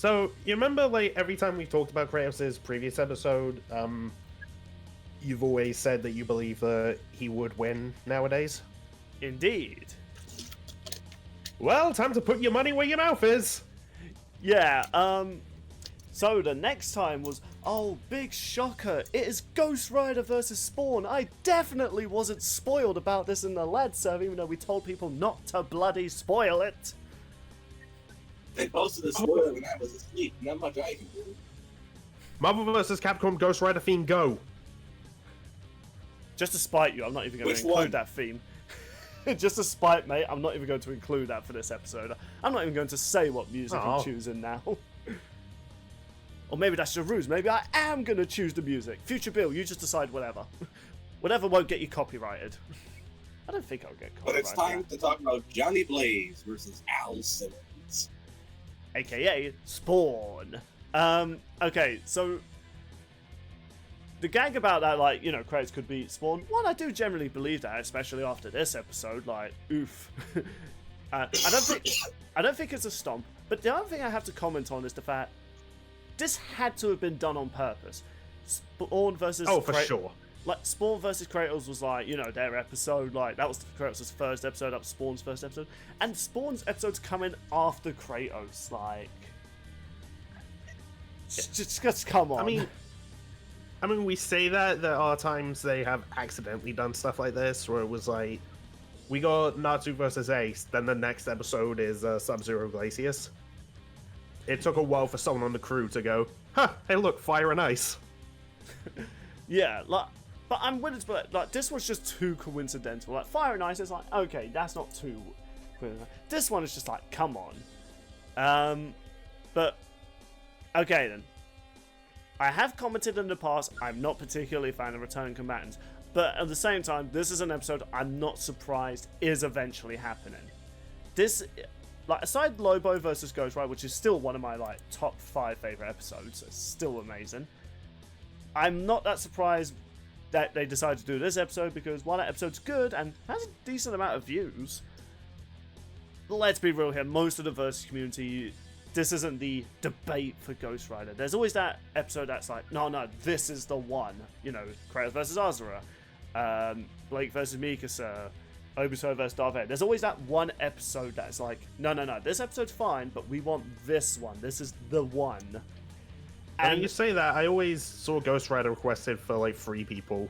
So, you remember, like, every time we've talked about Kratos' previous episode, you've always said that you believe that he would win nowadays? Indeed. Well, time to put your money where your mouth is! Yeah, so the next time was, oh, big shocker, it is Ghost Rider versus Spawn. I definitely wasn't spoiled about this in the lad server, even though we told people not to bloody spoil it. They posted a spoiler when I was asleep. Not much I can do. Marvel vs. Capcom Ghost Rider theme, go! Just to spite you, I'm not even going to Which include one? that theme. Just to spite, mate, I'm not even going to include that for this episode. I'm not even going to say what music I'm choosing now. Or maybe that's your ruse. Maybe I am going to choose the music. Future Bill, you just decide whatever. Whatever won't get you copyrighted. I don't think I'll get copyrighted. But it's time to talk about Johnny Blaze versus Al Simmons. AKA Spawn. Okay, so the gag about that, like, you know, Kratos could beat Spawn. One, I do generally believe that, especially after this episode. Like, oof. I don't think it's a stomp. But the other thing I have to comment on is the fact this had to have been done on purpose. Spawn versus Sure. Like, Spawn versus Kratos was like, you know, their episode. Like, that was Kratos' first episode. That was Spawn's first episode. And Spawn's episode's coming after Kratos. Like, just come on. I mean, we say that there are times they have accidentally done stuff like this, where it was like, we got Natsu versus Ace, then the next episode is Sub-Zero Glacius. It took a while for someone on the crew to go, huh, hey look, fire and ice. Yeah, like, but I'm willing to believe, like, this was just too coincidental. Like, fire and ice is like, okay, that's not too coincidental. This one is just like, come on. But, okay then. I have commented in the past, I'm not particularly a fan of Return Combatants, but at the same time, this is an episode I'm not surprised is eventually happening. This, like, aside Lobo versus Ghost Rider, which is still one of my, like, top 5 favorite episodes, it's still amazing. I'm not that surprised that they decided to do this episode, because while that episode's good and has a decent amount of views, let's be real here, most of the Versus community, this isn't the debate for Ghost Rider. There's always that episode that's like, no, this is the one. You know, Kratos versus Azura, Blake versus Mikasa, Obito versus Darth Vader. There's always that one episode that's like, no, this episode's fine, but we want this one. This is the one. And you say that, I always saw Ghost Rider requested for like 3 people.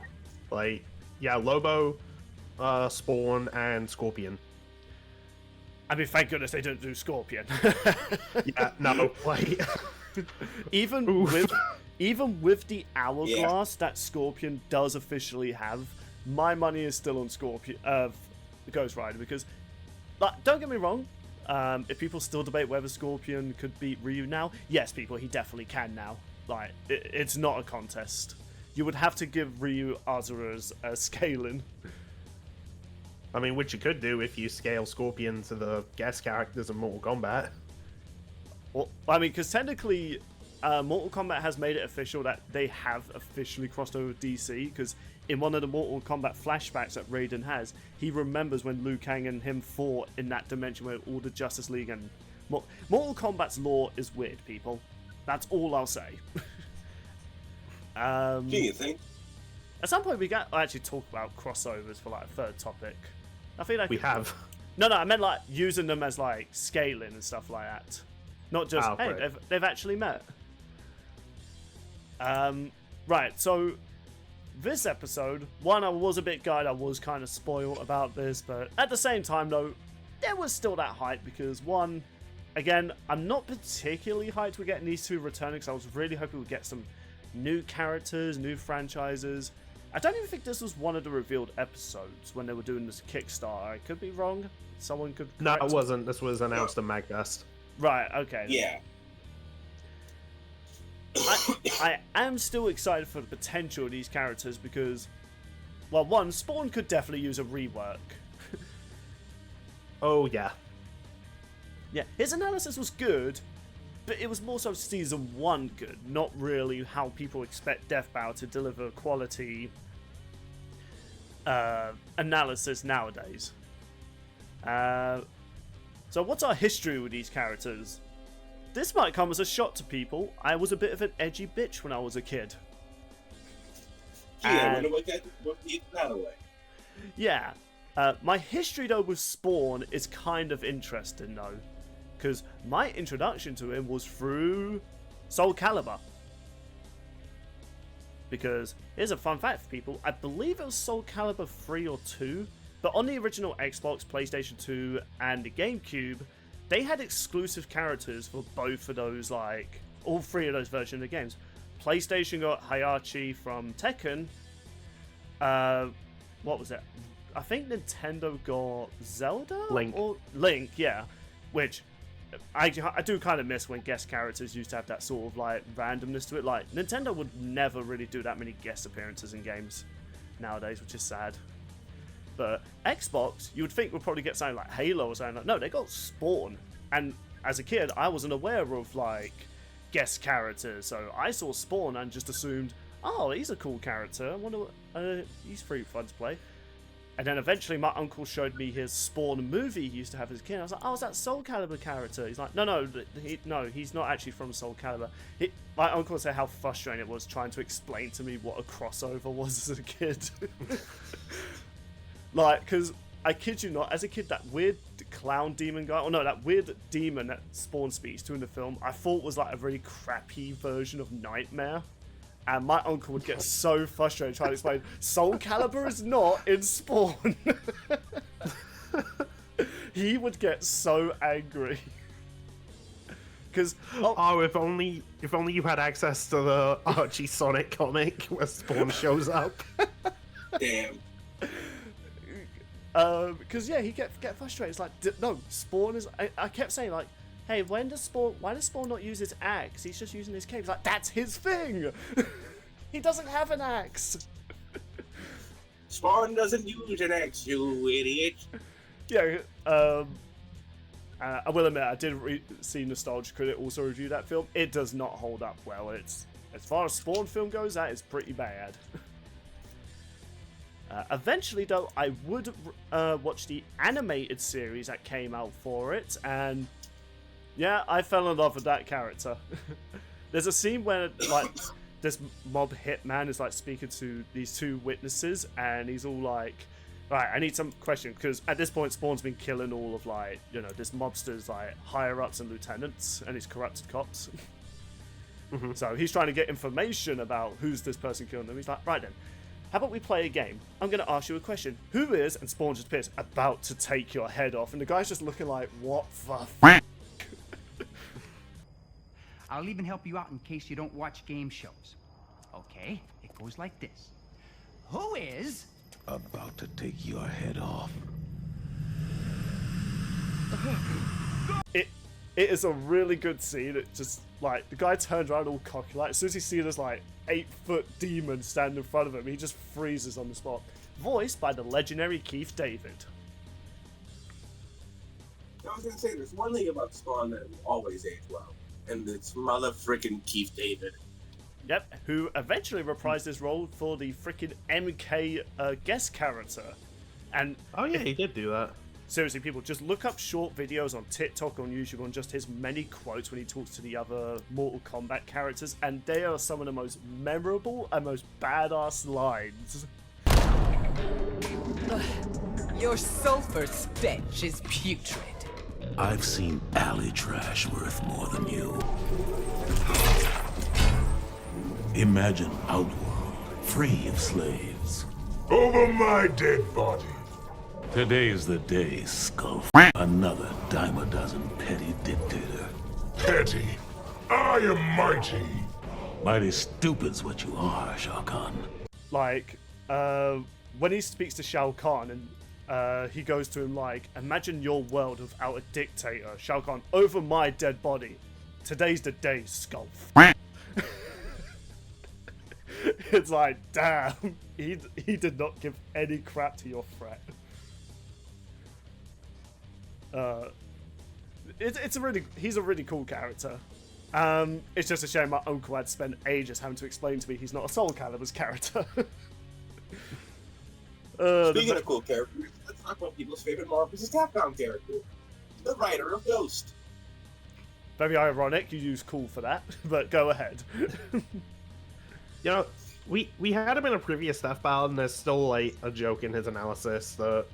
Like, yeah, Lobo, Spawn, and Scorpion. I mean, thank goodness they didn't do Scorpion. Yeah, no, like... even with the hourglass that Scorpion does officially have, my money is still on Scorpion, Ghost Rider, because, like, don't get me wrong, if people still debate whether Scorpion could beat Ryu now, yes, people, he definitely can now. Like, it's not a contest. You would have to give Ryu Azura's scaling. I mean, which you could do if you scale Scorpion to the guest characters in Mortal Kombat. Well, I mean, because technically, Mortal Kombat has made it official that they have officially crossed over DC, because in one of the Mortal Kombat flashbacks that Raiden has, he remembers when Liu Kang and him fought in that dimension where all the Justice League and... Mortal Kombat's lore is weird, people. That's all I'll say. Do you think? At some point, we got actually talk about crossovers for, like, a third topic. I feel like We have. No, I meant, like, using them as, like, scaling and stuff like that. Not just, hey, right. they've actually met. Right, so this episode, one, I was a bit gutted, I was kind of spoiled about this, but at the same time, though, there was still that hype, because one, again, I'm not particularly hyped we're getting these two returning, because I was really hoping we'd get some new characters, new franchises. I don't even think this was one of the revealed episodes when they were doing this Kickstarter. I could be wrong. Someone could No, correct it wasn't. This was announced in Magfest. Right, okay. Yeah. I am still excited for the potential of these characters because, well, one, Spawn could definitely use a rework. Oh, yeah. Yeah, his analysis was good, but it was more so Season 1 good, not really how people expect Deathbow to deliver quality analysis nowadays. So what's our history with these characters? this might come as a shock to people. I was a bit of an edgy bitch when I was a kid. Yeah, I And- wonder what gave that away. Yeah. My history, though, with Spawn is kind of interesting, though. Because my introduction to him was through Soul Calibur. Because, here's a fun fact for people. I believe it was Soul Calibur 3 or 2. But on the original Xbox, PlayStation 2, and the GameCube, they had exclusive characters for both of those, like, all three of those versions of the games. PlayStation got Hayachi from Tekken. What was it? I think Nintendo got Zelda? Link. Or Link, yeah. Which I do kind of miss when guest characters used to have that sort of like randomness to it. Like, Nintendo would never really do that many guest appearances in games nowadays, which is sad. But Xbox, you would think would probably get something like Halo or something. Like, no, they got Spawn. And as a kid, I wasn't aware of like guest characters. So I saw Spawn and just assumed, oh, he's a cool character. I wonder what, he's pretty fun to play. And then eventually my uncle showed me his Spawn movie he used to have as a kid. I was like, oh, is that Soul Calibur character? He's like, no, he's not actually from Soul Calibur. My uncle said how frustrating it was trying to explain to me what a crossover was as a kid. Like, because I kid you not, as a kid, that weird clown demon guy, that weird demon that Spawn speaks to in the film, I thought was like a really crappy version of Nightmare. And my uncle would get so frustrated trying to explain, Soul Calibur is not in Spawn. He would get so angry. Because if only you had access to the Archie Sonic comic where Spawn shows up. Damn. Because yeah, he get frustrated. It's like, no, Spawn is. I kept saying like, hey, why does Spawn not use his axe? He's just using his cape. He's like, that's his thing. He doesn't have an axe. Spawn doesn't use an axe, you idiot. Yeah. I will admit, I did see Nostalgia Critic also review that film. It does not hold up well. It's, as far as Spawn film goes, that is pretty bad. Eventually, though, I would watch the animated series that came out for it, and yeah, I fell in love with that character. There's a scene where, like, this mob hitman is, like, speaking to these two witnesses, and he's all like, right, I need some questions, because at this point, Spawn's been killing all of, like, this mobster's, like, higher-ups and lieutenants, and he's corrupted cops. Mm-hmm. So he's trying to get information about who's this person killing them. He's like, right then, how about we play a game? I'm going to ask you a question. Who is, and Spawn just appears, about to take your head off? And the guy's just looking like, what the f***? I'll even help you out in case you don't watch game shows. Okay, it goes like this. Who is... About to take your head off. It is a really good scene. It just, like, the guy turns around all cocky. Like, as soon as he sees this, like, 8-foot demon stand in front of him, he just freezes on the spot. Voiced by the legendary Keith David. I was gonna say, there's one thing about Spawn that always age well, and it's mother frickin' Keith David. Yep, who eventually reprised his role for the frickin' MK guest character. And Oh yeah, he did do that. seriously, people, just look up short videos on TikTok or on YouTube on just his many quotes when he talks to the other Mortal Kombat characters, and they are some of the most memorable and most badass lines. Your sulfur stench is putrid. I've seen alley trash worth more than you. Imagine Outworld, free of slaves. Over my dead body. Today's the day, Skull. Another dime a dozen petty dictator. Petty. I am mighty. Mighty stupid's what you are, Shao Kahn. Like, when he speaks to Shao Kahn and he goes to him like, imagine your world without a dictator. Shao Kahn, over my dead body. Today's the day, Skull. It's like, damn, he did not give any crap to your threat. He's a really cool character. It's just a shame my uncle had spent ages having to explain to me he's not a Soul Calibur's character. Speaking of cool characters, let's talk about people's favorite Marvel vs. Capcom character, the writer of Ghost. Very ironic you use cool for that, but go ahead. You know, we had him in a previous Death Battle, and there's still like a joke in his analysis that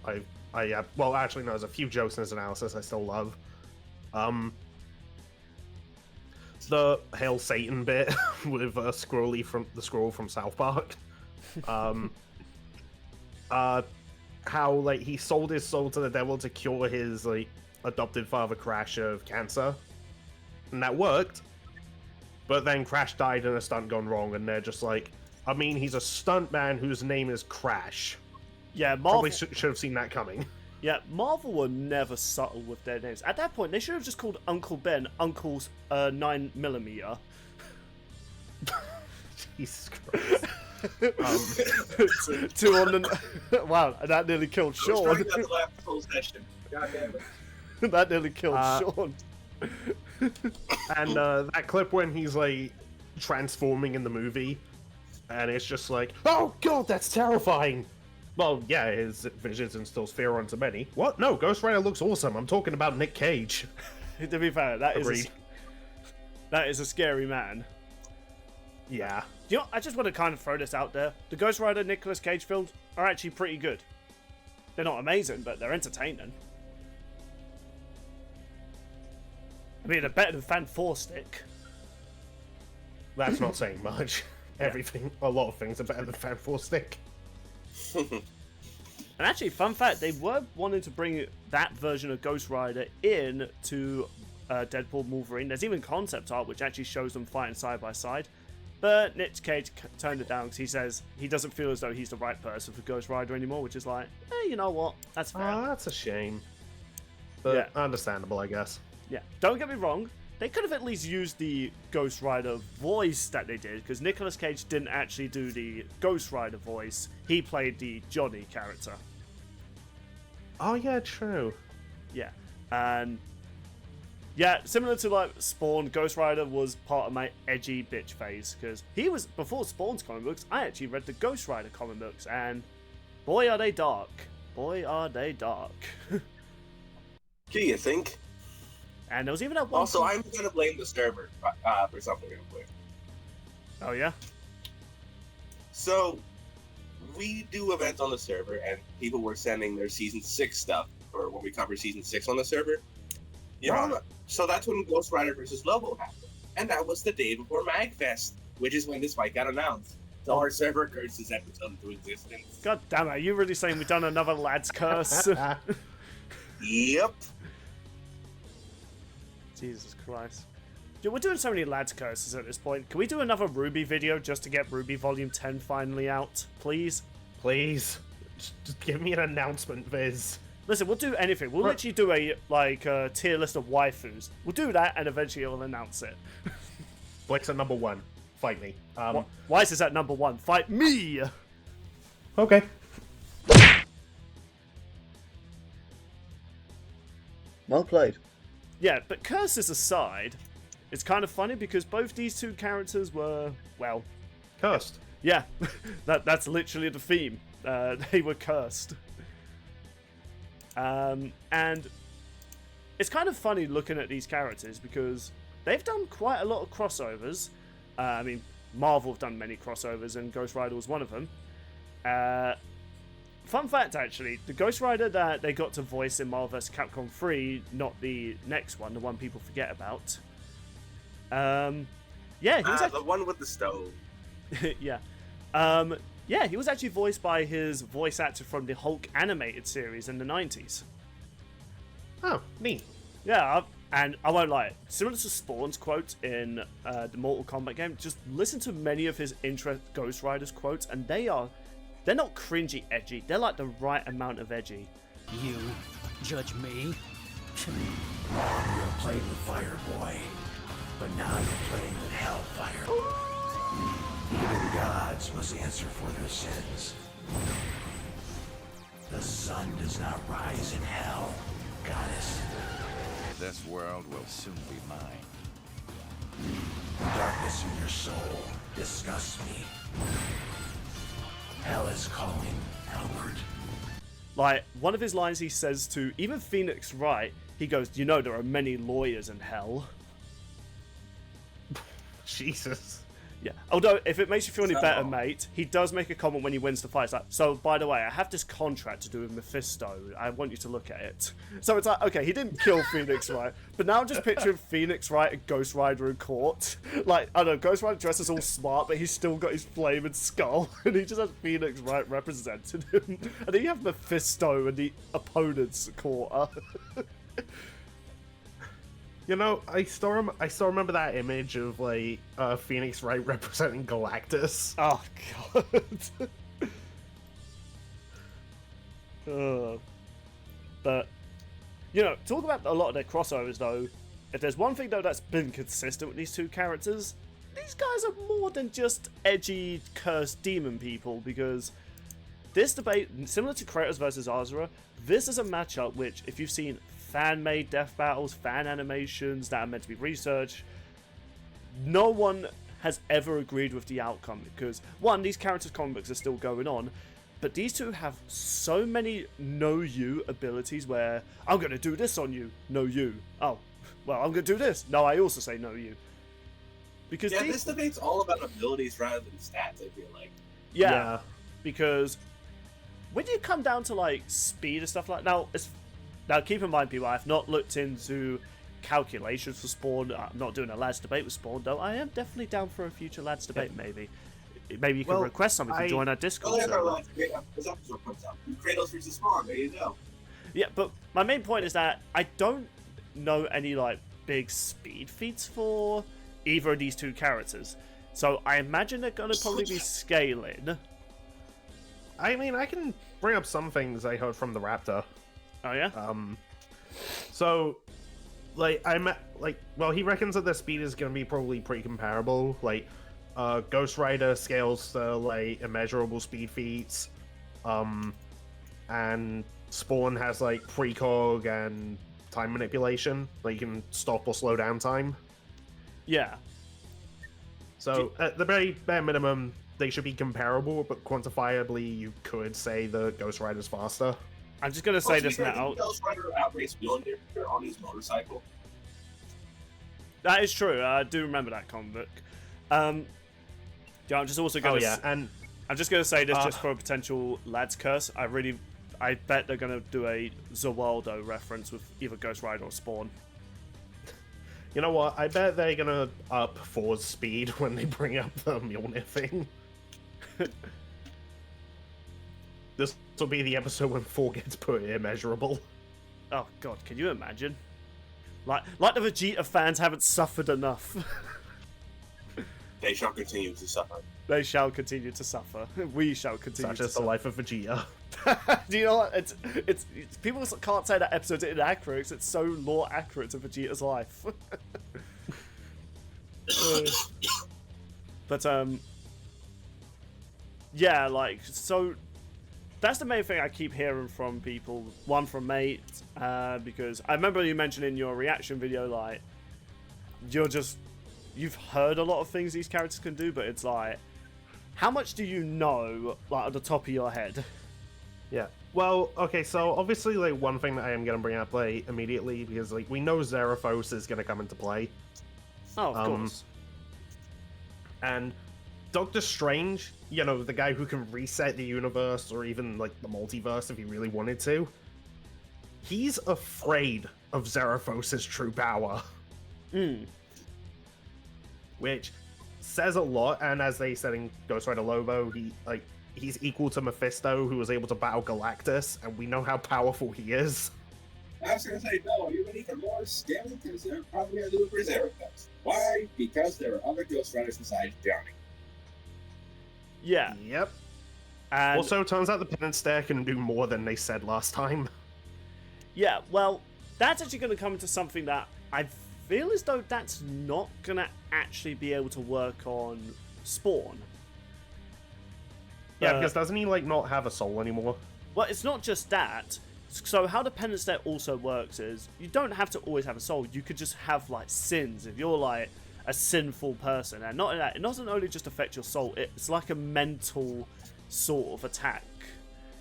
well, actually no, there's a few jokes in his analysis I still love. The Hail Satan bit with Scrolly from the Scroll from South Park. How like he sold his soul to the devil to cure his like adopted father Crash of cancer, and that worked. But then Crash died in a stunt gone wrong, and they're just like, I mean, he's a stunt man whose name is Crash. Yeah, Marvel Probably should have seen that coming. Yeah, Marvel were never subtle with their names. At that point, they should have just called Uncle Ben Uncle's 9mm. Jesus Christ. Two on the... Wow, that nearly killed Sean. The last whole session. God damn it. That nearly killed Sean. And that clip when he's like transforming in the movie, and it's just like, oh god, that's terrifying. Well, yeah, his visions instills fear onto many. What? No, Ghost Rider looks awesome. I'm talking about Nick Cage. To be fair, that Agreed. is a scary man. Yeah. You know, I just want to kind of throw this out there. The Ghost Rider Nicolas Cage films are actually pretty good. They're not amazing, but they're entertaining. I mean, they're better than Fan 4 Stick. That's not saying much. Everything, a lot of things are better than Fan 4 Stick. And actually, fun fact, they were wanting to bring that version of Ghost Rider in to Deadpool Wolverine. There's even concept art which actually shows them fighting side by side. But Nick Cage turned it down because he says he doesn't feel as though he's the right person for Ghost Rider anymore, which is like, you know what? That's fair. Oh, that's a shame. But Yeah. understandable, I guess. Yeah, don't get me wrong. They could have at least used the Ghost Rider voice that they did, because Nicolas Cage didn't actually do the Ghost Rider voice. He played the Johnny character. Oh, yeah, true. Yeah, and yeah, similar to like Spawn, Ghost Rider was part of my edgy bitch phase, because he was, before Spawn's comic books, I actually read the Ghost Rider comic books, and boy are they dark. Boy are they dark. Do you think? And there was even that one... Also, I'm gonna blame the server for something real quick. Oh, yeah? So, we do events on the server, and people were sending their Season 6 stuff, or when we cover Season 6 on the server. You know, so that's when Ghost Rider vs. Lobo happened. And that was the day before MagFest, which is when this fight got announced. So our server cursed this episode into existence. God damn it, are you really saying we've done another lad's curse? Yep. Jesus Christ. Dude, we're doing so many lads curses at this point. Can we do another Ruby video just to get Ruby Volume 10 finally out? Please? Please. Just give me an announcement, Viz. Listen, we'll do anything. We'll literally do a tier list of waifus. We'll do that and eventually we'll announce it. Blake's at number 1. Fight me. Why is this at number 1? Fight me! Okay. Well played. Yeah, but curses aside, it's kind of funny because both these two characters were, well... Cursed. Yeah, that's literally the theme. They were cursed. And it's kind of funny looking at these characters because they've done quite a lot of crossovers. I mean, Marvel have done many crossovers and Ghost Rider was one of them. Fun fact, actually, the Ghost Rider that they got to voice in Marvel vs. Capcom 3, not the next one, the one people forget about. Yeah, he was The one with the stove. yeah. Yeah, he was actually voiced by his voice actor from the Hulk animated series in the 90s. Oh, neat. Yeah, and I won't lie, similar to Spawn's quote in the Mortal Kombat game, just listen to many of his intro Ghost Riders quotes, and they're not cringy edgy, they're like the right amount of edgy. You judge me? You're playing with fire, boy. But now you're playing with hellfire. Even gods must answer for their sins. The sun does not rise in hell, goddess. This world will soon be mine. The darkness in your soul disgusts me. Hell is calling, Albert. Like, one of his lines he says to even Phoenix Wright, he goes, you know there are many lawyers in hell. Jesus. Yeah. Although, if it makes you feel any So- better, mate, he does make a comment when he wins the fight. It's like, so, by the way, I have this contract to do with Mephisto. I want you to look at it. So it's like, okay, he didn't kill Phoenix Wright, but now I'm just picturing Phoenix Wright and Ghost Rider in court. Like, I don't know, Ghost Rider dresses all smart, but he's still got his flaming skull, and he just has Phoenix Wright representing him. And then you have Mephisto and the opponent's court. You know, I still remember that image of like Phoenix Wright representing Galactus. Oh god. But you know, talk about a lot of their crossovers though. If there's one thing though that's been consistent with these two characters, these guys are more than just edgy, cursed demon people, because this debate, similar to Kratos versus Azura, this is a matchup which, if you've seen fan-made death battles, fan animations that are meant to be researched, no one has ever agreed with the outcome, because one, these characters' comic books are still going on, but these two have so many know you abilities where I'm gonna do this on you, no you. Oh, well, I'm gonna do this. No, I also say no you. Because yeah, this debate's all about abilities rather than stats, I feel like. Yeah, because when you come down to like speed and stuff like now, keep in mind, people, I've not looked into calculations for Spawn. I'm not doing a lads debate with Spawn, though. I am definitely down for a future lads debate. Maybe you can request something to join our Discord. This episode comes out. Kratos versus Spawn. There you go. Yeah, but my main point is that I don't know any like big speed feats for either of these two characters, so I imagine they're going to probably be scaling. I mean, I can bring up some things I heard from the Raptor. Oh yeah. So, like, he reckons that their speed is gonna be probably pretty comparable. Like, Ghost Rider scales to like immeasurable speed feats, and Spawn has like precog and time manipulation. Like, you can stop or slow down time. Yeah. So, at the very bare minimum, they should be comparable, but quantifiably, you could say the Ghost Rider's faster. I'm just gonna say this now. Ghost Rider outraced Mjolnir on his motorcycle. That is true. I do remember that comic book. Yeah, I'm just also gonna. And I'm just gonna say this just for a potential lads curse. I bet they're gonna do a Zawaldo reference with either Ghost Rider or Spawn. You know what? I bet they're gonna up Thor's speed when they bring up the Mjolnir thing. This will be the episode when Thor gets put immeasurable. Oh god, can you imagine? Like the Vegeta fans haven't suffered enough. They shall continue to suffer. They shall continue to suffer. We shall continue Such to as the suffer. life of Vegeta. Do you know what? It's people can't say that episode's inaccurate 'cause it's so lore accurate to Vegeta's life. But yeah, like, so that's the main thing I keep hearing from people. One from mate, because I remember you mentioned in your reaction video, like, you've heard a lot of things these characters can do, but it's like, how much do you know, like, at the top of your head? Yeah. Well, okay, so obviously, like, one thing that I am going to bring up, like, immediately, because, like, we know Zeraphos is going to come into play. Oh, of course. And Doctor Strange, you know, the guy who can reset the universe or even, like, the multiverse if he really wanted to, he's afraid of Zeraphos' true power. Which says a lot, and as they said in Ghost Rider Lobo, he's equal to Mephisto, who was able to battle Galactus, and we know how powerful he is. I was gonna say, no, you're even more scary because they're probably gonna do it for Zeraphos. Why? Because there are other Ghost Riders besides Johnny. Yeah. Yep. And also, turns out the Penance Stare can do more than they said last time. yeah, well, that's actually going to come into something that I feel as though that's not going to actually be able to work on Spawn. Yeah, because doesn't he, like, not have a soul anymore? Well, it's not just that. So how the Penance Stare also works is, you don't have to always have a soul. You could just have, like, sins. If you're, like, a sinful person, and not only that, it doesn't only just affect your soul, it's like a mental sort of attack.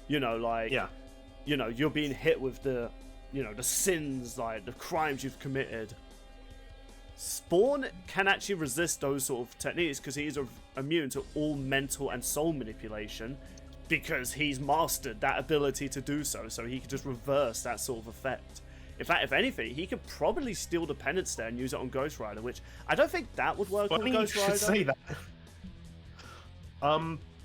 You know, like, yeah, you know, you're being hit with the, you know, the sins, like, the crimes you've committed. Spawn can actually resist those sort of techniques because he's immune to all mental and soul manipulation because he's mastered that ability to do so, so he can just reverse that sort of effect. In fact, if anything, he could probably steal the penance stare and use it on Ghost Rider, which I don't think that would work on Ghost Rider. Say that.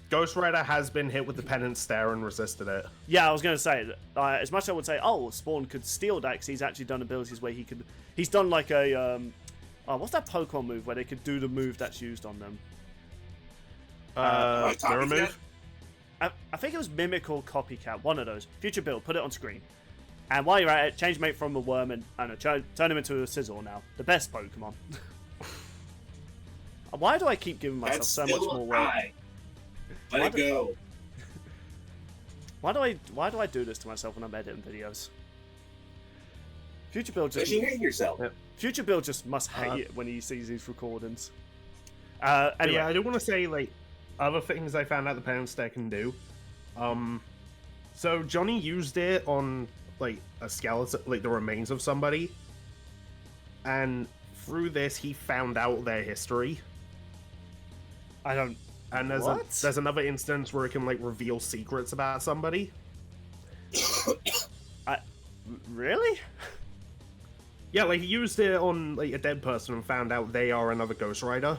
Ghost Rider has been hit with the penance stare and resisted it. Yeah, I was going to say, as much as I would say, oh, Spawn could steal that because he's actually done abilities where he's done like a, what's that Pokemon move where they could do the move that's used on them? Mirror move? I think it was Mimic or Copycat, one of those. Future Build, put it on screen. And while you're at it, change mate from a worm and I don't know, turn him into a Scizor now. The best Pokemon. Why do I keep giving myself so much more work? Let it go. Why do I do this to myself when I'm editing videos? Future Build just... Because you hate yourself. Yep. Future Bill just must hate it when he sees these recordings. Anyway, yeah, I do want to say, like, other things I found out the penance stare can do. So Johnny used it on, like, a skeleton, like, the remains of somebody. And through this, he found out their history. I don't... And there's another instance where it can, like, reveal secrets about somebody. Really? Yeah, like, he used it on, like, a dead person and found out they are another Ghost Rider.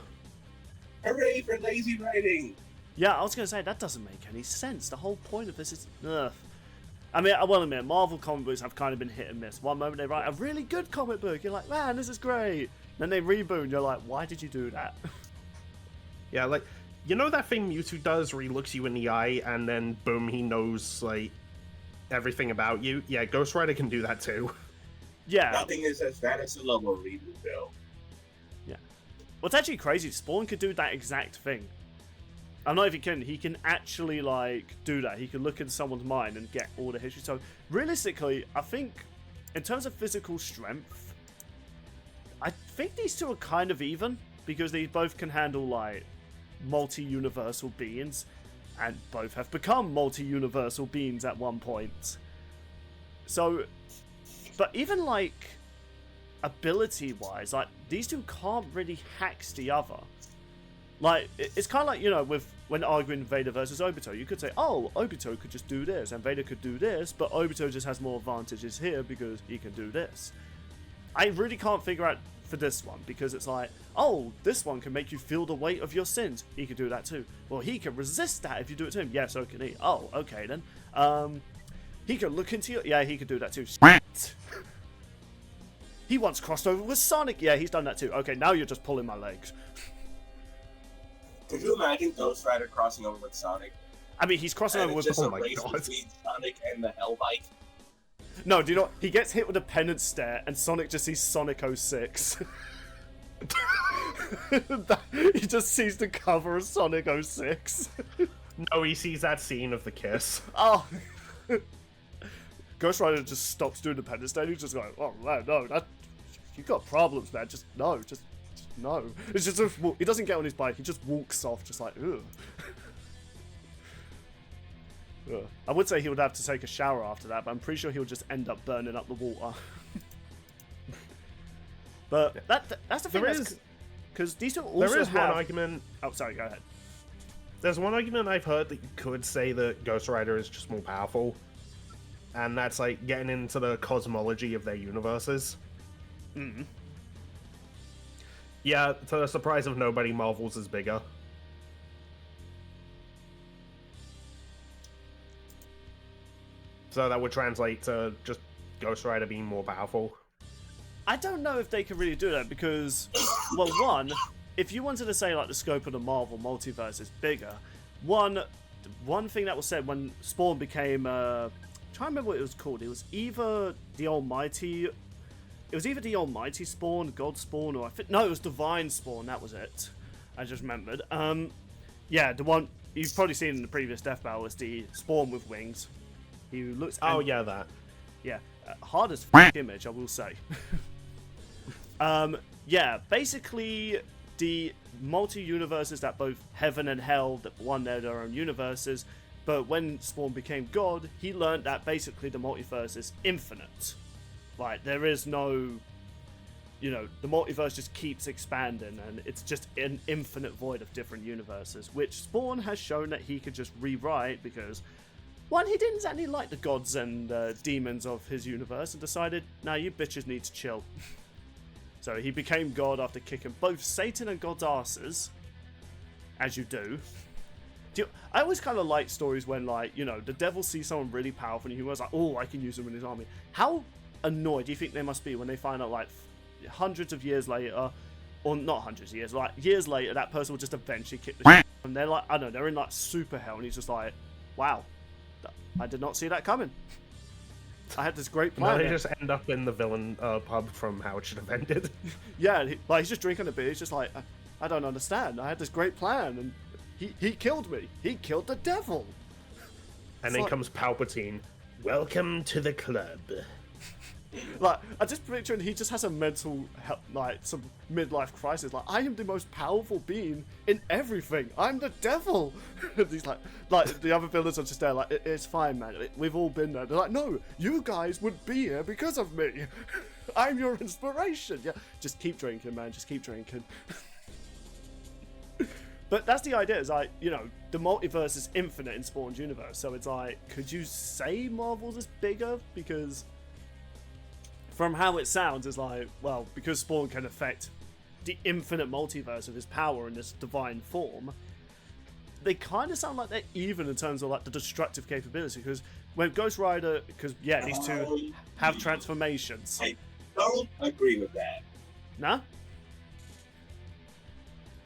Hooray for lazy writing! Yeah, I was going to say, that doesn't make any sense. The whole point of this is... Ugh. I mean, I will admit, Marvel comic books have kind of been hit and miss. One moment they write a really good comic book, you're like, man, this is great. Then they reboot, and you're like, why did you do that? Yeah, like, you know that thing Mewtwo does where he looks you in the eye and then, boom, he knows, like, everything about you? Yeah, Ghost Rider can do that too. Yeah. Nothing is as bad as a level reboot, though. Yeah. What's actually crazy, Spawn could do that exact thing. I'm not even kidding, he can actually, like, do that. He can look into someone's mind and get all the history. So, realistically, I think, in terms of physical strength, I think these two are kind of even, because they both can handle, like, multi-universal beings, and both have become multi-universal beings at one point. So, but even, like, ability-wise, like, these two can't really hack the other. Like, it's kind of like, you know, with when arguing Vader versus Obito, you could say, oh, Obito could just do this, and Vader could do this, but Obito just has more advantages here because he can do this. I really can't figure out for this one, because it's like, oh, this one can make you feel the weight of your sins. He can do that too. Well, he can resist that if you do it to him. Yeah, so can he. Oh, okay then. He can look into you. Yeah, he can do that too. He once crossed over with Sonic. Yeah, he's done that too. Okay, now you're just pulling my legs. Could you imagine Ghost Rider crossing over with Sonic? I mean, he's crossing over with... Just a race between Sonic and the Hellbike. No, do you know what? He gets hit with a penance stare, and Sonic just sees Sonic 06. He just sees the cover of Sonic 06. No, he sees that scene of the kiss. Oh. Ghost Rider just stops doing the penance stare, and he's just like, oh man, no, you got problems, man. Just no. It's just he doesn't get on his bike. He just walks off, just like, ugh. I would say he would have to take a shower after that, but I'm pretty sure he'll just end up burning up the water. But that's the thing. Because these two also there is have... one argument. Oh, sorry, go ahead. There's one argument I've heard that you could say that Ghost Rider is just more powerful, and that's like getting into the cosmology of their universes. Mm. Yeah, to the surprise of nobody, Marvel's is bigger. So that would translate to just Ghost Rider being more powerful. I don't know if they can really do that because, well, one, if you wanted to say like the scope of the Marvel multiverse is bigger, one thing that was said when Spawn became, trying to remember what it was called. It was either the Almighty Spawn, God Spawn, or no, it was Divine Spawn. That was it. I just remembered. Yeah, the one you've probably seen in the previous Death Battle is the Spawn with wings. He looks. Oh yeah, that. Yeah, hardest image, I will say. Yeah, basically the multi-universes that both heaven and hell that won their own universes, but when Spawn became God, he learned that basically the multiverse is infinite. Like there is no you know, the multiverse just keeps expanding, and it's just an infinite void of different universes, which Spawn has shown that he could just rewrite because, one, he didn't exactly like the gods and demons of his universe and decided, nah, you bitches need to chill. So he became God after kicking both Satan and God's asses, as you do. I always kind of like stories when, like, you know, the devil sees someone really powerful and he was like, oh, I can use him in his army. How annoyed do you think they must be when they find out, like, hundreds of years later, or not hundreds of years, like years later, that person will just eventually kick the shit, and they're like, I don't know, they're in like super hell, and he's just like, wow, I did not see that coming. I had this great plan. No, they just end up in the villain pub from how it should have ended. Yeah, he's just drinking a beer. He's just like, I don't understand. I had this great plan, and he killed me. He killed the devil. And then comes Palpatine. Welcome to the club. Like, I just picturing he just has a mental, like, some midlife crisis. Like, I am the most powerful being in everything. I'm the devil. And he's like the other villains are just there, like, it's fine, man. We've all been there. They're like, no, you guys would be here because of me. I'm your inspiration. Yeah, just keep drinking, man. Just keep drinking. But that's the idea. Is like, you know, the multiverse is infinite in Spawn's universe. So it's like, could you say Marvel's is bigger? Because from how it sounds, it's like, well, because Spawn can affect the infinite multiverse of his power in this divine form, they kind of sound like they're even in terms of, like, the destructive capability. Because when Ghost Rider, because, yeah, these two have transformations. I don't agree with that. Nah?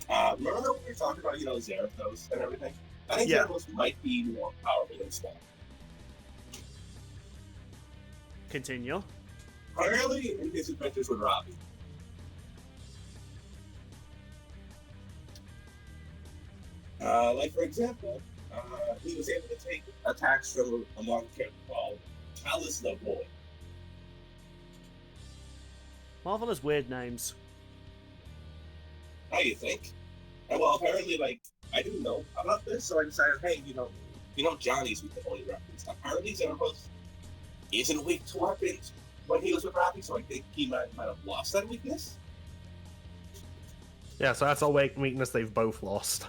Remember when we were talking about, you know, Zarathos and everything? I think Yeah. Zarathos might be more powerful than Spawn. Continue. Primarily in his adventures with Robbie. Like, for example, he was able to take attacks from a monk called Talus the Boy. Marvel has weird names. How you think? And well, apparently, like, I didn't know about this, so I decided, hey, you know, Johnny's with the Holy Weapons. Apparently, Zarathos isn't weak to weapons when he was with Robbie, so I think he might have lost that weakness. Yeah, so that's a weakness they've both lost.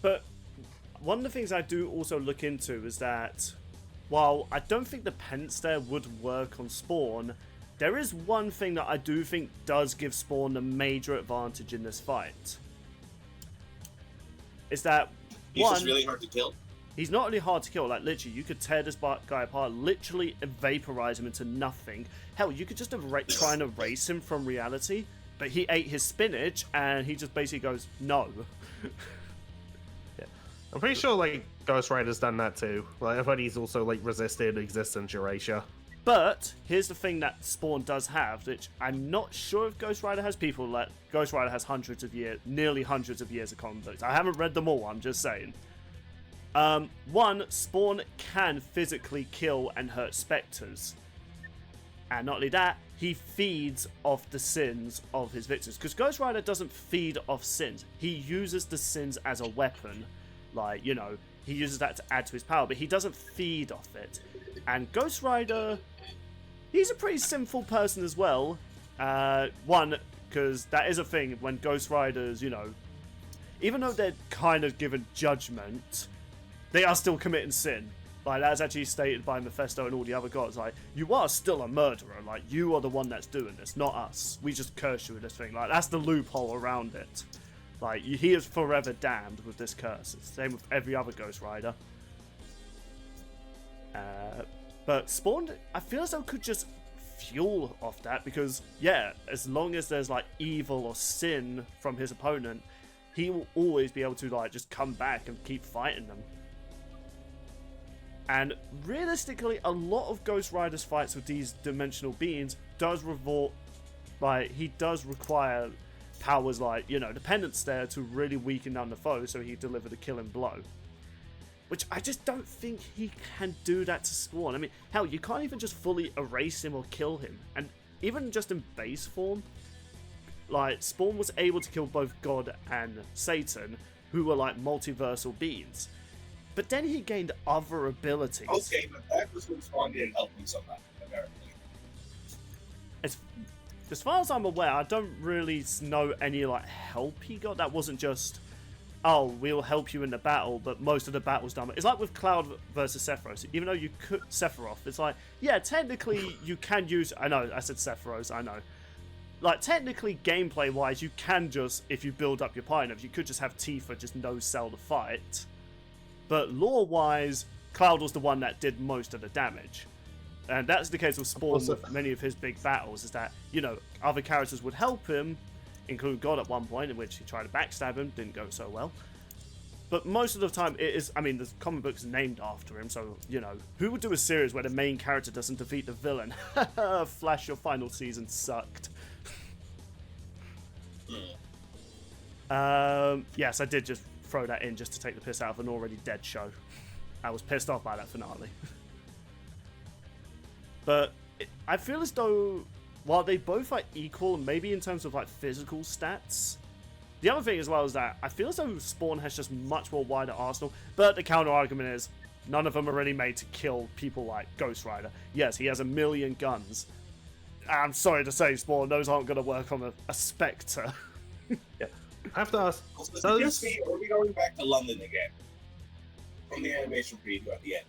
But one of the things I do also look into is that while I don't think the pence there would work on Spawn, there is one thing that I do think does give Spawn a major advantage in this fight. Is that He's just really hard to kill. He's not only hard to kill, like, literally, you could tear this guy apart, literally vaporize him into nothing. Hell, you could just try and erase him from reality, but he ate his spinach, and he just basically goes, no. Yeah. I'm pretty sure, like, Ghost Rider's done that too. Like, I've heard he's also, like, resisted existence Eurasia. But here's the thing that Spawn does have, which I'm not sure if Ghost Rider has. People like Ghost Rider has nearly hundreds of years of comic books. I haven't read them all, I'm just saying. One, Spawn can physically kill and hurt specters. And not only that, he feeds off the sins of his victims. Because Ghost Rider doesn't feed off sins. He uses the sins as a weapon. Like, you know, he uses that to add to his power, but he doesn't feed off it. And Ghost Rider, he's a pretty sinful person as well. One, because that is a thing when Ghost Riders, you know, even though they're kind of given judgment, they are still committing sin. Like, that's actually stated by Mephisto and all the other gods. Like, you are still a murderer. Like, you are the one that's doing this, not us. We just curse you with this thing. Like, that's the loophole around it. Like, he is forever damned with this curse. It's the same with every other Ghost Rider. But Spawn, I feel as though could just fuel off that because, yeah, as long as there's, like, evil or sin from his opponent, he will always be able to, like, just come back and keep fighting them. And realistically, a lot of Ghost Rider's fights with these dimensional beings does he does require powers like, you know, the pendants there to really weaken down the foe so he deliver the killing blow. Which I just don't think he can do that to Spawn. I mean, hell, you can't even just fully erase him or kill him. And even just in base form, like, Spawn was able to kill both God and Satan, who were like multiversal beings. But then he gained other abilities. Okay, but that was when Spawn didn't help me so much. character. As far as I'm aware, I don't really know any like help he got. That wasn't just, oh, we'll help you in the battle, but most of the battle's done. It's like with Cloud versus Sephiroth. Even though you could Sephiroth, it's like, yeah, technically you can use. I know, I said Sephiroth. I know. Like technically, gameplay-wise, you can just, if you build up your pioneers, you could just have Tifa just no sell the fight. But lore-wise, Cloud was the one that did most of the damage. And that's the case with Spawn with many of his big battles, is that, you know, other characters would help him, including God at one point, in which he tried to backstab him, didn't go so well. But most of the time, it is, I mean, the comic book's named after him, so, you know, who would do a series where the main character doesn't defeat the villain? Flash, your final season sucked. Yes, I did just throw that in just to take the piss out of an already dead show. I was pissed off by that finale. But I feel as though, while they both are equal, maybe in terms of like physical stats, the other thing as well is that I feel as though Spawn has just much more wider arsenal. But the counter argument is, none of them are really made to kill people like Ghost Rider. Yes, he has 1 million guns. I'm sorry to say, Spawn, those aren't going to work on a Spectre. Yeah. I have to ask, Are we going back to London again? From the animation preview at the end.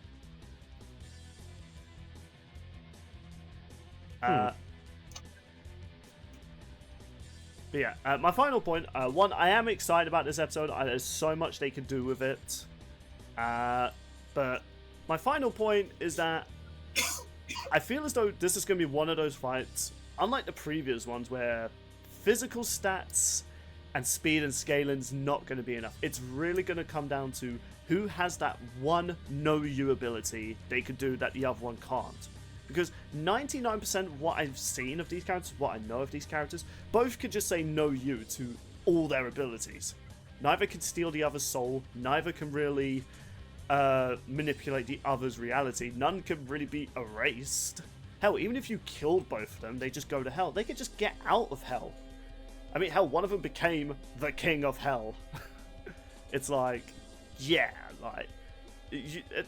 But yeah, my final point, one, I am excited about this episode. There's so much they could do with it. But my final point is that I feel as though this is going to be one of those fights, unlike the previous ones, where physical stats and speed and scaling's not going to be enough. It's really going to come down to who has that one know-you ability they could do that the other one can't. Because 99% of what I've seen of these characters, what I know of these characters, both could just say no you to all their abilities. Neither can steal the other's soul, neither can really manipulate the other's reality, none can really be erased. Hell, even if you killed both of them, they just go to hell. They could just get out of hell. I mean, hell, one of them became the king of hell. It's like, yeah, like...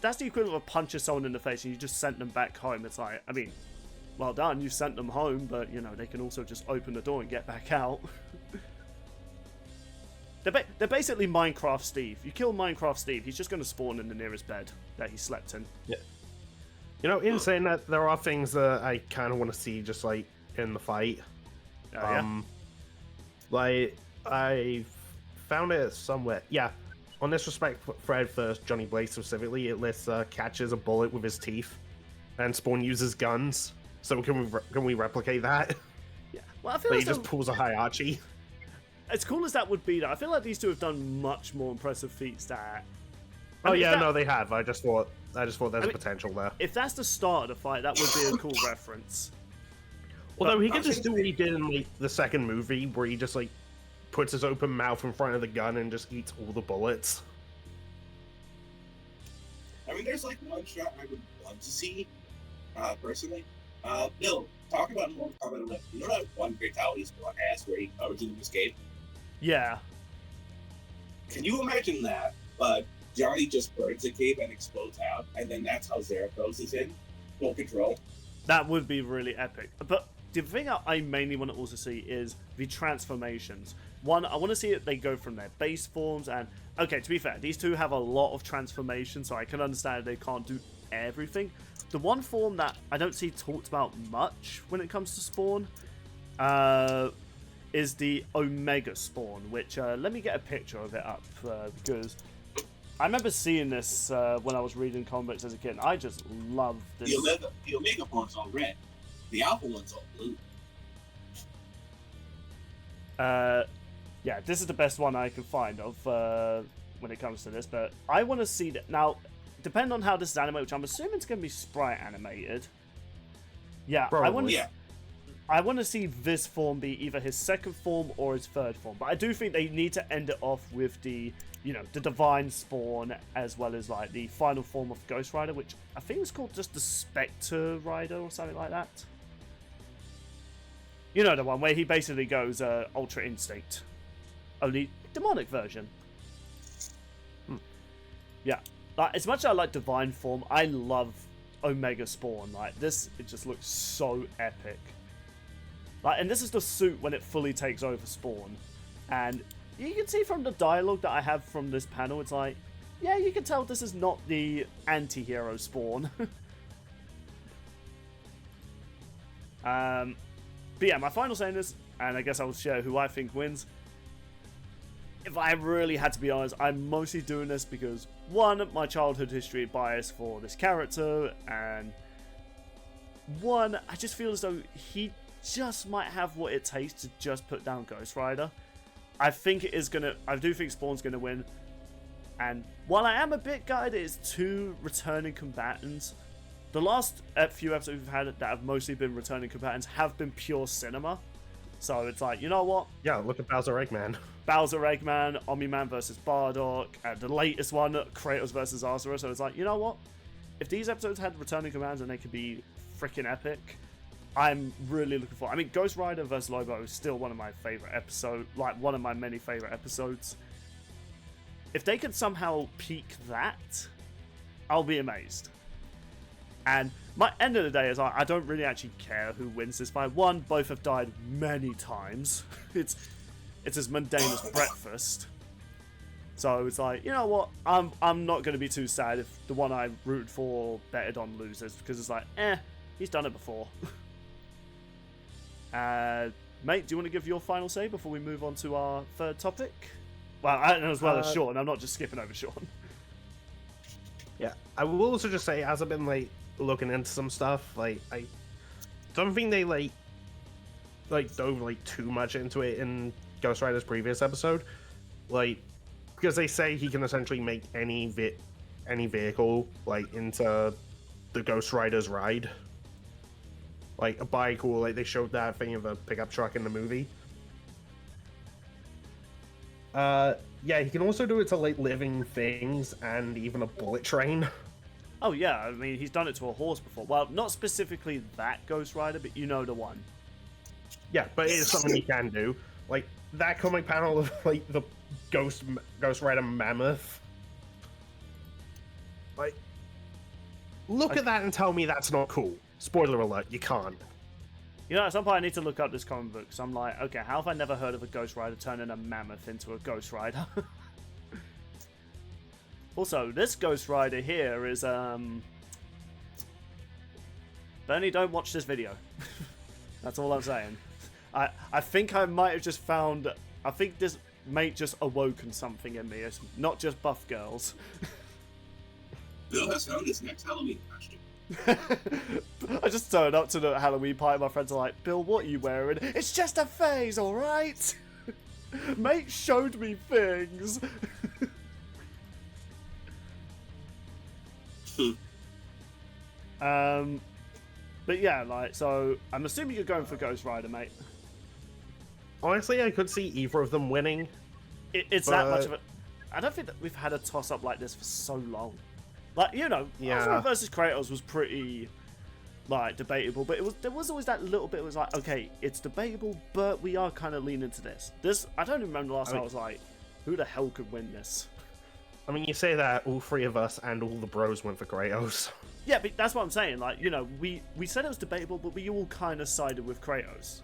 that's the equivalent of punching someone in the face and you just sent them back home. It's like, I mean, well done, you sent them home, but, you know, they can also just open the door and get back out. They're basically Minecraft Steve. You kill Minecraft Steve, he's just going to spawn in the nearest bed that he slept in. Yeah. You know, in saying that, there are things that I kind of want to see just, like, in the fight. Yeah? Like, I found it somewhere. Yeah. On this respect, Fred first, Johnny Blaze specifically, it lists catches a bullet with his teeth, and Spawn uses guns. So can we replicate that? Yeah. Well, I feel like like he just pulls a Hayachi. As cool as that would be, I feel like these two have done much more impressive feats that. Oh yeah, no, they have. I just thought there's potential there. If that's the start of the fight, that would be a cool reference. Although he could just do what he did in like the second movie, where he just like puts his open mouth in front of the gun and just eats all the bullets. I mean, there's like one shot I would love to see, personally. Bill, talk about Mortal Kombat 11. You know that one fatality Spawn has where he originally escaped? Yeah. Can you imagine that? But Johnny just burns the cave and explodes out, and then that's how Zerathos is in full control. That would be really epic. But the thing I mainly want to also see is the transformations. One, I want to see it, they go from their base forms, and okay, to be fair, these two have a lot of transformation, so I can understand they can't do everything. The one form that I don't see talked about much when it comes to Spawn is the Omega Spawn, which, let me get a picture of it up, because I remember seeing this when I was reading comics as a kid, and I just love this. The Omega one's all red. The Alpha one's all blue. Yeah, this is the best one I can find of when it comes to this, but I want to see that. Now, depending on how this is animated, which I'm assuming it's going to be sprite animated. Yeah, probably. I want to see this form be either his second form or his third form, but I do think they need to end it off with the, you know, the Divine Spawn, as well as like the final form of Ghost Rider, which I think is called just the Spectre Rider or something like that. You know, the one where he basically goes Ultra Instinct. Only demonic version. Yeah. Like, as much as I like Divine Form, I love Omega Spawn. Like this, it just looks so epic. Like, and this is the suit when it fully takes over Spawn, and you can see from the dialogue that I have from this panel, it's like, yeah, you can tell this is not the anti-hero Spawn. But yeah, my final saying is, and I guess I will share who I think wins. If I really had to be honest, I'm mostly doing this because, one, my childhood history bias for this character, and one, I just feel as though he just might have what it takes to just put down Ghost Rider. I do think Spawn's gonna win, and while I am a bit gutted, it's 2 returning combatants. The last few episodes we've had that have mostly been returning combatants have been pure cinema. So it's like, you know what? Yeah, look at Bowser Eggman. Bowser Eggman, Omni-Man versus Bardock, and the latest one, Kratos versus Azura. So it's like, you know what? If these episodes had returning commands and they could be freaking epic, I'm really looking forward. I mean, Ghost Rider versus Lobo is still one of my favorite episodes, like one of my many favorite episodes. If they could somehow peak that, I'll be amazed. And my end of the day is I don't really actually care who wins this fight. One, both have died many times. It's as mundane as breakfast. So it's like, you know what? I'm not going to be too sad if the one I root for betted on loses, because it's like, he's done it before. Mate, do you want to give your final say before we move on to our third topic? Well, as well as Sean. I'm not just skipping over Sean. Yeah, I will also just say, as I've been like looking into some stuff, like I don't think they like dove like too much into it in Ghost Rider's previous episode, like because they say he can essentially make any vehicle like into the Ghost Rider's ride, like a bike, or like they showed that thing of a pickup truck in the movie. Yeah, he can also do it to like living things and even a bullet train. Oh yeah, I mean, he's done it to a horse before. Well, not specifically that Ghost Rider, but you know the one. Yeah, but it is something he can do. Like, that comic panel of, like, the Ghost Rider Mammoth. Like, look at that and tell me that's not cool. Spoiler alert, you can't. You know, at some point I need to look up this comic book, because I'm like, okay, how have I never heard of a Ghost Rider turning a mammoth into a Ghost Rider? Also, this Ghost Rider here is, Bernie, don't watch this video. That's all I'm saying. I think I might have just found... I think this mate just awoken something in me. It's not just buff girls. Bill has found his next Halloween costume. I just turned up to the Halloween party. My friends are like, Bill, what are you wearing? It's just a phase, alright? Mate showed me things. But yeah, like, so I'm assuming you're going for Ghost Rider, mate. Honestly, I could see either of them winning. It's that much of a... I don't think that we've had a toss-up like this for so long. Like, you know, Azura versus Kratos was pretty, like, debatable, but there was always that little bit. It was like, okay, it's debatable, but we are kind of leaning to this. I don't even remember the last time I was like, who the hell could win this? I mean, you say that, all 3 of us and all the bros went for Kratos. Yeah, but that's what I'm saying. Like, you know, we said it was debatable, but we all kind of sided with Kratos.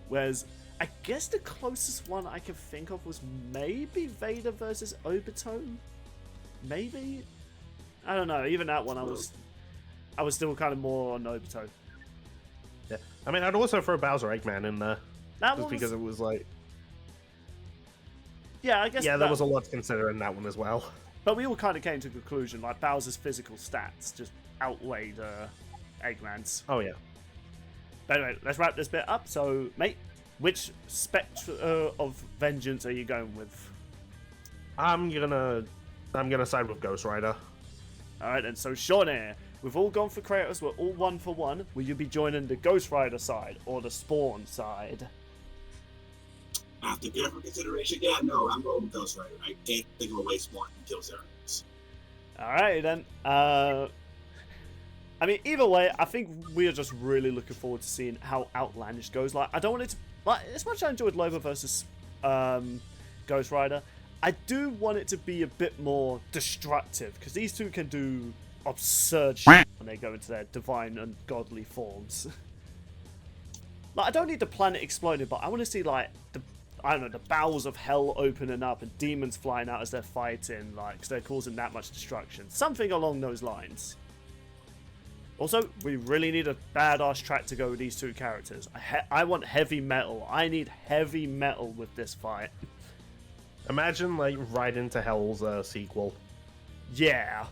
Whereas, I guess the closest one I could think of was maybe Vader versus Obito? Maybe? I don't know. Even that one, I was still kind of more on Obito. Yeah, I mean, I'd also throw Bowser Eggman in there. Because it was like... Yeah, I guess... Yeah, there was a lot to consider in that one as well. But we all kind of came to the conclusion, like, Bowser's physical stats just outweighed Eggman's. Oh, yeah. But anyway, let's wrap this bit up. So, mate, which spectre of vengeance are you going with? I'm gonna side with Ghost Rider. Alright then, so Shawnee, we've all gone for Kratos, we're all 1 for 1. Will you be joining the Ghost Rider side or the Spawn side? After careful consideration, yeah, no, I'm going with Ghost Rider. I can't think of a way Spawn can kill Zerus. Alright then. I mean, either way, I think we're just really looking forward to seeing how Outlandish goes. Like, I don't want it to... Like, as much as I enjoyed Lobo versus Ghost Rider, I do want it to be a bit more destructive, because these two can do absurd shit when they go into their divine and godly forms. Like, I don't need the planet exploding, but I want to see, like, I don't know, the bowels of hell opening up and demons flying out as they're fighting, like, because they're causing that much destruction. Something along those lines. Also, we really need a badass track to go with these two characters. I want heavy metal. I need heavy metal with this fight. Imagine, like, Ride into Hell's sequel. Yeah.